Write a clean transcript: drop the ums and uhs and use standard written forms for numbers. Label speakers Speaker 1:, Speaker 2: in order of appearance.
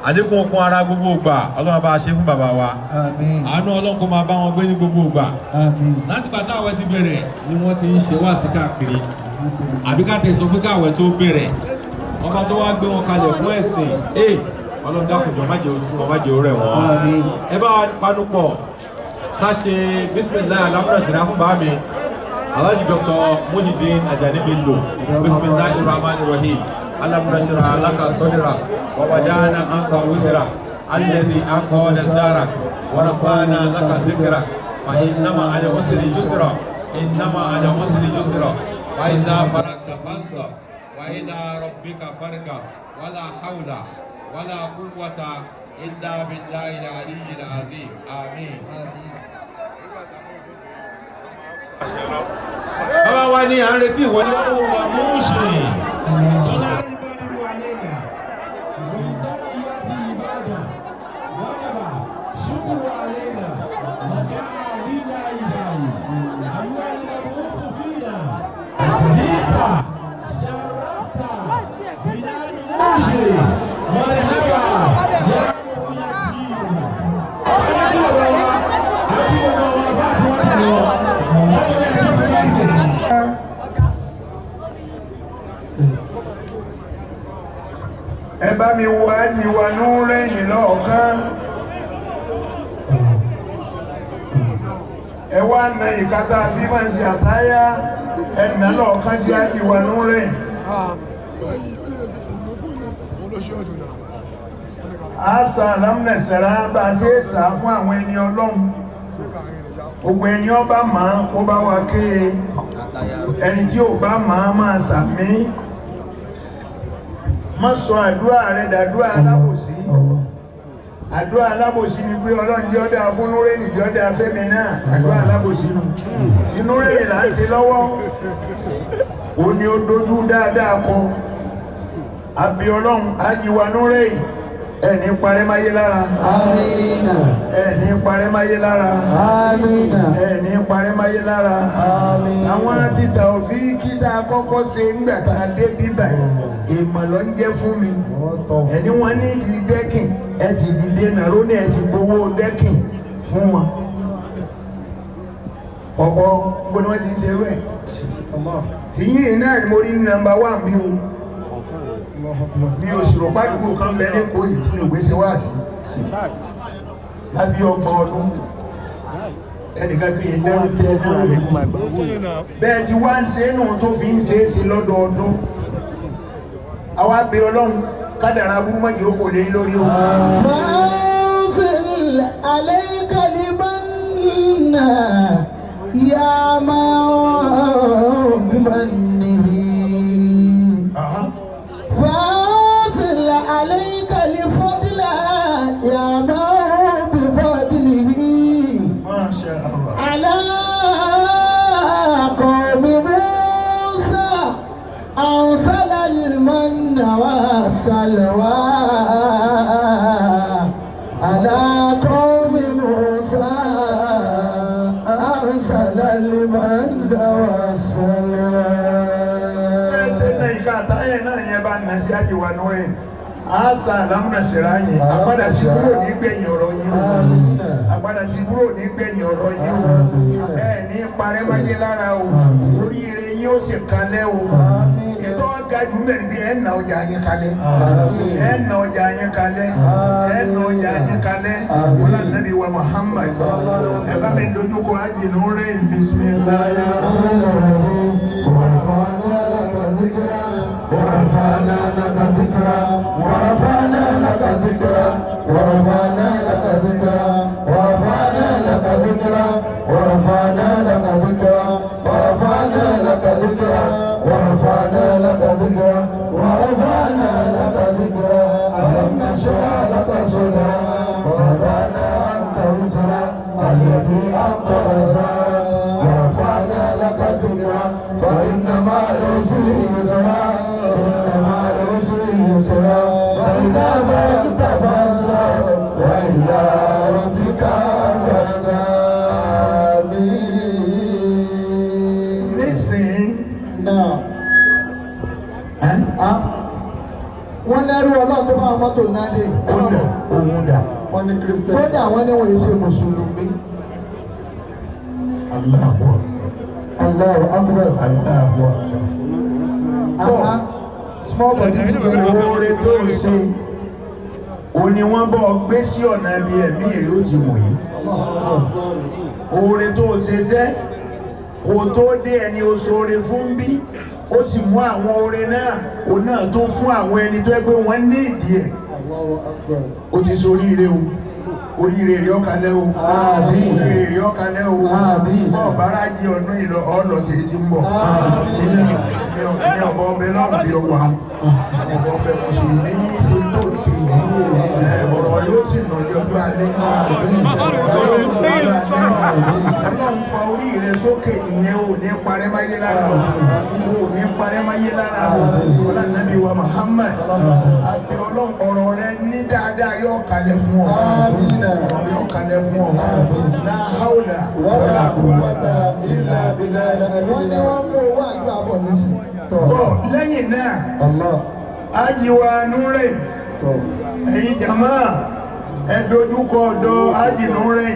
Speaker 1: àlékún okun ara gbogbo ìgbà Ọlọ́run bá ṣe fún bàbá wa.
Speaker 2: Àmín.
Speaker 1: Àánú Ọlọ́run kó máa bá wọn gbé ní gbogbo ìgbà.
Speaker 2: Àmín.
Speaker 1: Láti ìgbà táwẹ̀ ti bẹ̀rẹ̀ ni wọ́n ti ń ṣe wáàsí káàkiri. Àbí ká tẹ̀ sọ pé káwẹ̀ tó bẹ̀rẹ̀ ọba tó wá gbé wọn kalẹ̀ fún ẹ̀sìn. Ọlọ́run dákùnjọ má jẹ́ oṣù wọn má jẹ́ orẹ̀ wọn.
Speaker 2: Àmín.
Speaker 1: Ẹ bá wa panupọ̀ ká ṣe bismillah alhamdulilayi fún bàá mi Alhaji Dr. Mujideen Ajani Bello. Bismillahir Rahmanir Rahim. Alhamdulilayi laka sodira wa wadana anka wizra alladhi anqadha zara wa rafa'na laka zikra fa innama ala usri yusra innama ala usri yusra wa idha faragta fansab wa ila rabbika farghab wala hawla wala quwwata illa billahi al-aliyyil azim. Amin. Bàbá wa ní à ń retí ìwọlé owó wa mú ṣe.
Speaker 2: Ẹ bá mi wo ájì wa Nureni lọ́ọ̀kan. Ẹ wá na ìkátà tí máa ń ṣe àtáyá ẹ̀nà lọ́ọ̀kan sí ájì wa Nureni. Àṣà lámùnẹ̀sẹ̀rá bá ṣe é sá fún àwọn ẹni Ọlọ́run. Gbogbo ẹni ọba máa kó bá wa ké ẹni tí ò bá máa sàmí. Má sọ àdúrà rẹ̀ dàdúrà alábòsí. Àdúrà alábòsí ni pé Ọlọ́run jẹ́ ọdá fún Nureni jẹ́ ọdá fẹ́mi náà. Àdúrà alábòsí nù. Tí Nureni là ń ṣe lọ́wọ́, ó ní ó dojú dáadáa kọ. Àbí Ọlọ́run ájì wa Nureni ẹni parẹ́ máyé lára. Àmín. Ẹni parẹ́ máyé lára. Àmín. Ẹni parẹ́ máyé lára. Àmín. Àwọn ti Taofiki tá a kọ́kọ́ ṣe ńgbà tá a dé bíbà ìmọ̀ ló ń jẹ́ fún mi. Ẹni wọ́n ní ìdí dẹ́kìn ẹ ti dìde nàró ní ẹ ti gbowó dẹ́kìn fún wọn. Ọ̀pọ̀ gbogbo ni wọ́n ti ń ṣe wẹ̀. Tìyín náà ni mo rí nọ́mbà 1 bí o. Ní òṣèrò pàdùkù kan bẹ ní kò yìí tí ní ògbésẹ̀ wá sí lábí 30 ọdún ẹnìkan fi ìdẹ́rù tẹ́ fún rẹ̀ bẹ́ẹ̀ tí wá ń ṣe nù tó fi ń ṣe é sí lọ́dọọdún. Àwa bẹ Ọlọ́run kádàrá burú mọ́jì ó kò lé lórí o.
Speaker 3: Manzil alayka limanna ya man bimannihi فاصل عليك لفضل يا من بفضله
Speaker 2: ما شاء الله
Speaker 3: على قوم موسى أرسل المن والسلوى على قوم موسى أرسل المن والسلوى.
Speaker 2: Nasi aji wa Nureni Àṣà lámùnàṣẹ́ra yìí àpádà sí búrò ní gbẹ̀yìn ọ̀rọ̀ yìí o àpádà sí búrò ní gbẹ̀yìn ọ̀rọ̀ yìí o ẹ̀ ní parẹ́ máyé lára o oríire yín ó sì kalẹ̀ o ètò ọ̀gá jù mẹ́rin bí ẹ̀ nà ọjà yín kalẹ̀ ẹ̀ nà ọjà yín kalẹ̀ ẹ̀ nà ọjà yín kalẹ̀ wọn náà nàbí wa Muhammad ẹ̀ bá mi dojú kọ Haji Nureni bismillahirrahmanirrahim. ورفعنا لك ذكرا ورفعنا لك ذكرا ورفعنا لك ذكرا ورفعنا لك ذكرا ورفعنا لك ذكرا ورفعنا لك ذكرا ورفعنا لك ذكرا ورفعنا لك ذكرا ألم نشرح لك صدرا ووضعنا عنك وزرا الذي أنقض ظهرك ورفعنا لك ذكرا فإن مع العسر يسرا فإذا فرغت فانصب وإلى ربك فارغب. Listen.
Speaker 3: Now. wọ́n lẹ́rú ọlọ́run tó bá wọn mọ́tò náà dé.
Speaker 2: Òun dà.
Speaker 3: Wọ́n ní Christian. Kódà wọ́n ní wọ́n yé ṣe Mùsùlùmí.
Speaker 2: Allahu
Speaker 3: Allahu Akbar.
Speaker 2: Allahu
Speaker 3: Àmà small body.
Speaker 2: Oore tó ń ṣe, o ni wọ́n bọ́ gbé sí ọ̀nà bí ẹ̀mí rẹ̀ ó ti wò yìí. Oore tó ṣe sẹ́, kò tó dé ẹni o ṣoore fún bí, ó sì mú àwọn oore náà, o náà tó fún àwọn ẹni tó ẹgbẹ́ wọn ní ìdí ẹ̀. O ti ṣoríire o, oríire rẹ̀ ọ̀kalẹ̀ o, oríire rẹ̀ ọ̀kalẹ̀ o, bọ́ọ̀ bára jí ọdún ìlọ ọ̀lọ́ tèyí ti ń bọ̀. Ní ọ̀bọ̀ ọbẹ̀ náà bí ó wà, ọ̀bọ̀ ọbẹ̀ mùsùlùmí ní ṣe tó ṣe ọ̀rọ̀ yóò sì nà ní ọdún alẹ́. Ọlọ́run fa orí rẹ̀ sókè ìyẹn ò ní parẹ́ máyé lára o, ò ní parẹ́ máyé lára o. Ọlá nàbí wa Muhammad, àbí ọlọ́run ọ̀rọ̀ rẹ̀ ní dáadáa yóò kalẹ̀ fún ọ. Ọ̀rọ̀ yóò kalẹ̀ fún ọ. La hawla
Speaker 3: wala quwwata illa billah. Wọ́n ní wọ́n mú owó àjọ àbọ̀ nísìn.
Speaker 2: Lẹ́yìn náà, ajiwa Nure, ẹ̀yin jàmáà, ẹ dojúkọ ọ̀dọ̀ Aji Nure.